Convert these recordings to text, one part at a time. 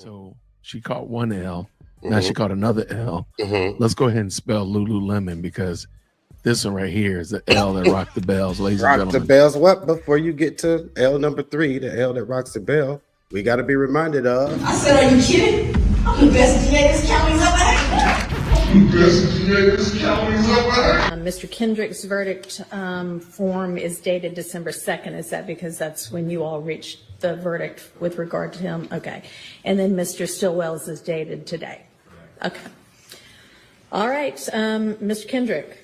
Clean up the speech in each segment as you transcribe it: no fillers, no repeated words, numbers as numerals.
So she caught one L. Now she caught another L. Let's go ahead and spell Lululemon, because this one right here is the L that rocked the bells, ladies and gentlemen. Rock the bells. What? Before you get to L number 3, the L that rocks the bell, we got to be reminded of. I said, are you kidding? I'm the best DA this county's ever had. Mr. Kendrick's verdict form is dated December 2nd. Is that because that's when you all reached the verdict with regard to him? Okay. And then Mr. Stillwell's is dated today. Okay. All right. Mr. Kendrick,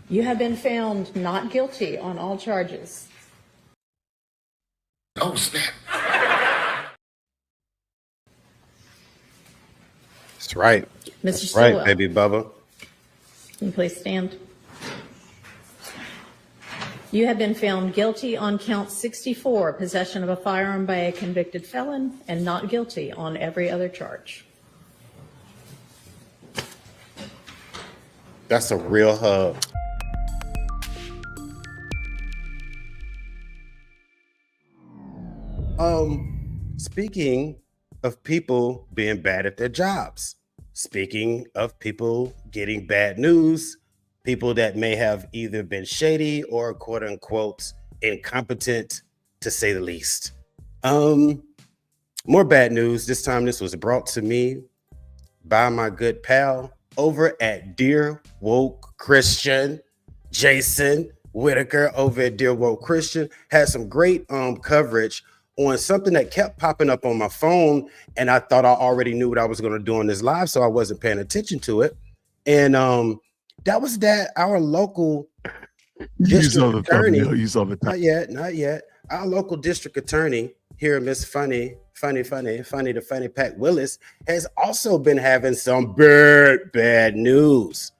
you have been found not guilty on all charges. Oh, snap. That's right. Mr. That's Stillwell. right, baby Bubba. Can you please stand? You have been found guilty on count 64, possession of a firearm by a convicted felon, and not guilty on every other charge. That's a real hug. Speaking of people being bad at their jobs, speaking of people getting bad news, people that may have either been shady or quote unquote incompetent, to say the least. More bad news. This time this was brought to me by my good pal over at Dear Woke Christian, Jason Whitaker over at Dear Woke Christian. Had some great coverage on something that kept popping up on my phone, and I thought I already knew what I was going to do on this live, so I wasn't paying attention to it. And that was that our local district attorney. You saw the thumbnail. Not yet. Our local district attorney here, Miss Fani Pack Willis, has also been having some bad news.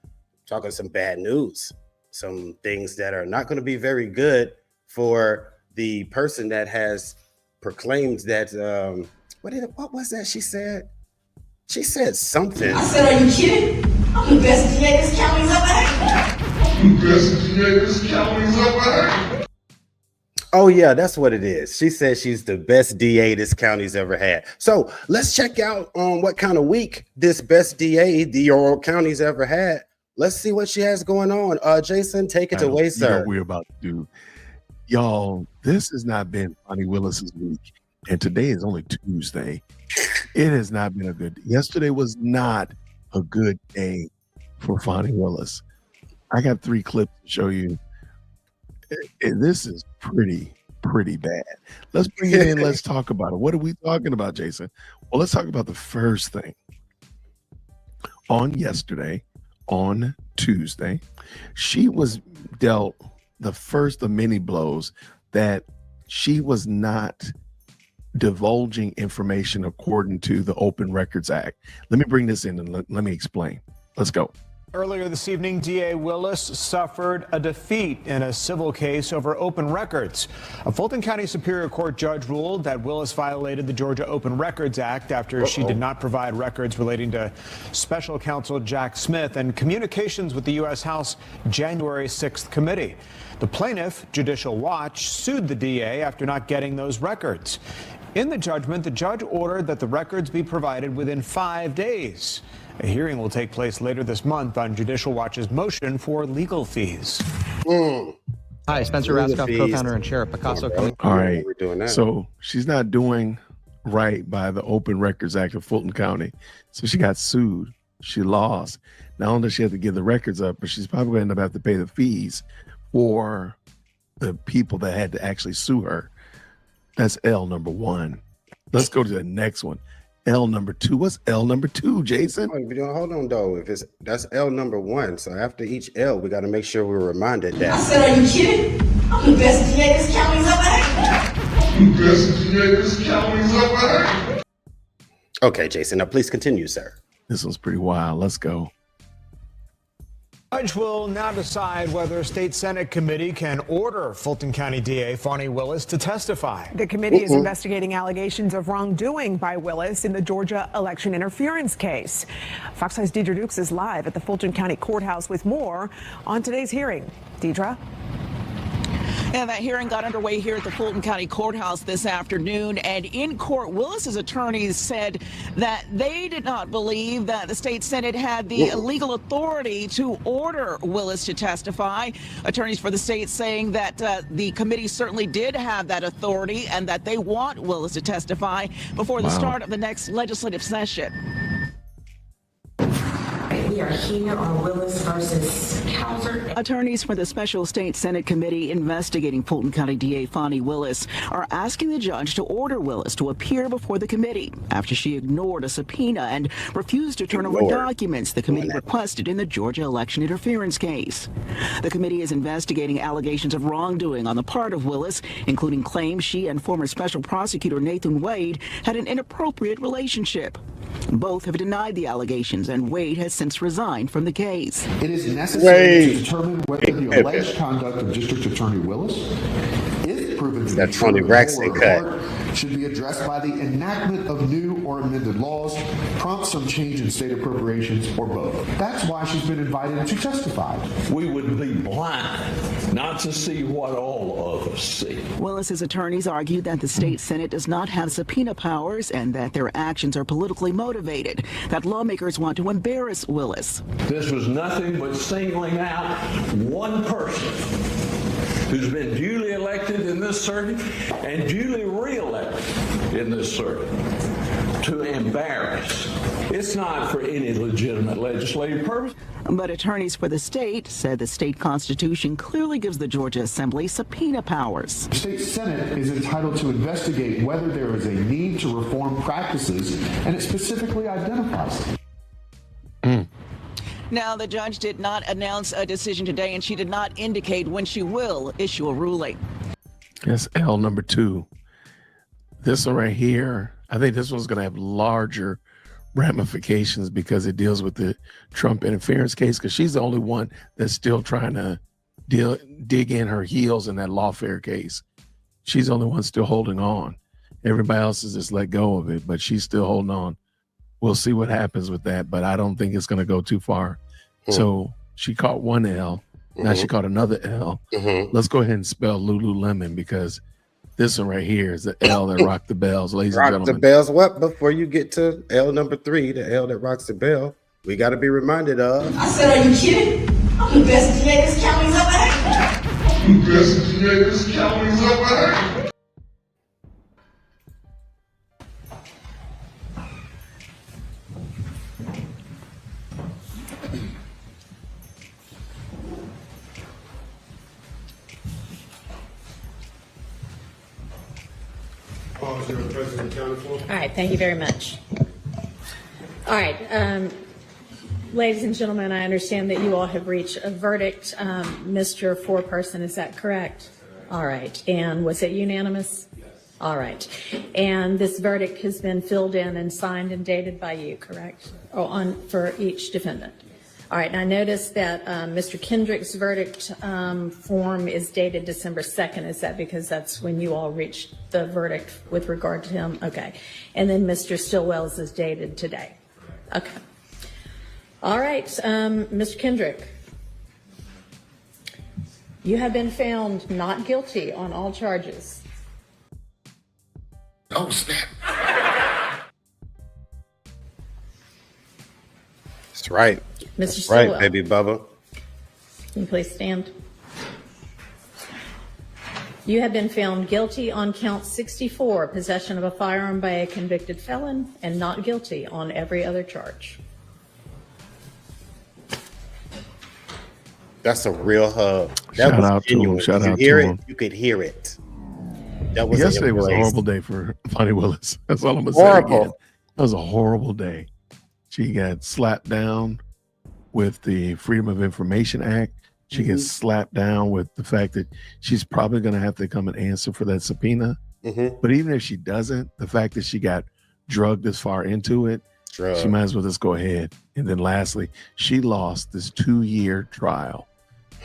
Talking some bad news, some things that are not going to be very good for the person that has proclaimed that. What was that she said? She said something. I said, are you kidding? I'm the best DA this county's ever had. Oh yeah, that's what it is. She said she's the best DA this county's ever had. So let's check out what kind of week this best DA the Oral County's ever had. Let's see what she has going on. Jason, take it away, sir. You know what we're about to do. Y'all, this has not been Fani Willis's week, and today is only Tuesday. It has not been a good. Yesterday was not a good day for Fani Willis. I got 3 clips to show you. This is pretty bad. Let's bring it in. Let's talk about it. What are we talking about, Jason? Well, let's talk about the first thing. On Tuesday, she was dealt the first of many blows that she was not divulging information according to the Open Records Act. Let me bring this in and let me explain. Let's go. Earlier this evening, DA Willis suffered a defeat in a civil case over open records. A Fulton County Superior Court judge ruled that Willis violated the Georgia Open Records Act after she did not provide records relating to special counsel Jack Smith and communications with the U.S. House January 6th committee. The plaintiff, Judicial Watch, sued the DA after not getting those records. In the judgment, the judge ordered that the records be provided within 5 days. A hearing will take place later this month on Judicial Watch's motion for legal fees. Hi, Spencer Raskoff, co-founder and chair of Picasso. All right, so she's not doing right by the Open Records Act of Fulton County. So she got sued. She lost. Not only does she have to give the records up, but she's probably going to end up having to pay the fees for the people that had to actually sue her. That's L number 1. Let's go to the next one. L number 2. What's L number 2, Jason? Hold on, though. That's L number 1. So after each L, we got to make sure we're reminded that. I said, are you kidding? I'm the best DA this county's ever had. Okay, Jason. Now please continue, sir. This one's pretty wild. Let's go. The judge will now decide whether a state Senate committee can order Fulton County DA Fani Willis to testify. The committee is investigating allegations of wrongdoing by Willis in the Georgia election interference case. Fox 5's Deidre Dukes is live at the Fulton County Courthouse with more on today's hearing. Deidre? And that hearing got underway here at the Fulton County Courthouse this afternoon. And in court, Willis's attorneys said that they did not believe that the state Senate had the legal authority to order Willis to testify. Attorneys for the state saying that the committee certainly did have that authority and that they want Willis to testify before the start of the next legislative session. We are here on Willis versus Hauser. Attorneys for the Special State Senate Committee investigating Fulton County DA Fani Willis are asking the judge to order Willis to appear before the committee after she ignored a subpoena and refused to turn over documents the committee requested in the Georgia election interference case. The committee is investigating allegations of wrongdoing on the part of Willis, including claims she and former special prosecutor Nathan Wade had an inappropriate relationship. Both have denied the allegations, and Wade has since resigned from the case. It is necessary to determine whether the alleged conduct of District Attorney Willis, if proven to be true or cut, should be addressed by the enactment of new or amended laws, prompt some change in state appropriations, or both. That's why she's been invited to testify. We would be blind not to see what all of us see. Willis's attorneys argued that the state Senate does not have subpoena powers and that their actions are politically motivated, that lawmakers want to embarrass Willis. This was nothing but singling out one person who's been duly elected in this circuit and duly re-elected in this circuit to embarrass. It's not for any legitimate legislative purpose. But attorneys for the state said the state constitution clearly gives the Georgia Assembly subpoena powers. The state Senate is entitled to investigate whether there is a need to reform practices, and it specifically identifies them. Now, the judge did not announce a decision today, and she did not indicate when she will issue a ruling. That's L number 2. This one right here, I think this one's going to have larger ramifications because it deals with the Trump interference case, because she's the only one that's still trying to dig in her heels in that lawfare case. She's the only one still holding on. Everybody else has just let go of it, but she's still holding on. We'll see what happens with that, but I don't think it's going to go too far. So she caught one L. Now she caught another L. Let's go ahead and spell Lululemon, because this one right here is the L that rocked the bells, ladies and gentlemen. Rock the bells. What? Before you get to L number 3, the L that rocks the bell, we got to be reminded of. I said, are you kidding? I'm the best DA this county's ever had. I'm the best DA this county's ever had. All right, thank you very much. All right, ladies and gentlemen, I understand that you all have reached a verdict. Mr. Foreperson, is that correct? All right, and was it unanimous? Yes. All right, and this verdict has been filled in and signed and dated by you, correct? Or for each defendant? All right, and I noticed that Mr. Kendrick's verdict form is dated December 2nd. Is that because that's when you all reached the verdict with regard to him? Okay. And then Mr. Stillwell's is dated today. Okay. All right, Mr. Kendrick, you have been found not guilty on all charges. Oh, snap. That's right. Mr. Stillwell. Right, baby Bubba. Can you please stand? You have been found guilty on count 64, possession of a firearm by a convicted felon, and not guilty on every other charge. That's a real hug. That Shout was out genuine. to him. Shout you out hear to it? him. You could hear it. That was Yesterday was a horrible day for Fani Willis. That's all I'm going to say again. That was a horrible day. She got slapped down with the Freedom of Information Act. She gets slapped down with the fact that she's probably going to have to come and answer for that subpoena. But even if she doesn't, the fact that she got drugged this far into it, she might as well just go ahead. And then lastly, she lost this 2-year trial.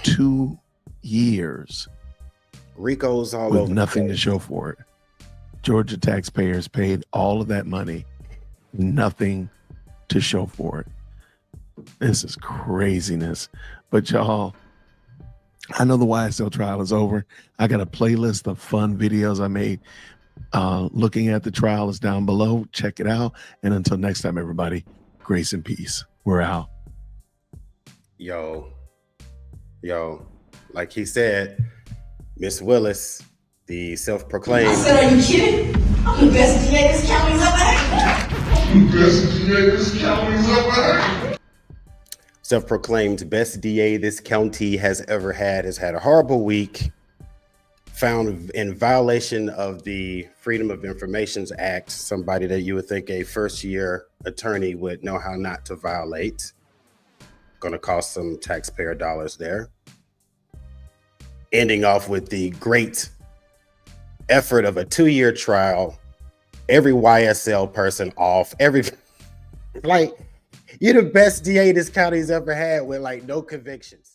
2 years. Rico's all with over nothing to show for it. Georgia taxpayers paid all of that money, nothing to show for it. This is craziness. But y'all, I know the YSL trial is over. I got a playlist of fun videos I made looking at the trial is down below. Check it out. And until next time, everybody, grace and peace. We're out. Yo, like he said, Miss Willis, the self-proclaimed. I said, are you kidding? I'm the best DA this county's ever had. Self-proclaimed best DA this county has ever had, has had a horrible week, found in violation of the Freedom of Information Act, somebody that you would think a first-year attorney would know how not to violate. Going to cost some taxpayer dollars there. Ending off with the great effort of a 2-year trial, every YSL person off, like, you're the best DA this county's ever had with like no convictions.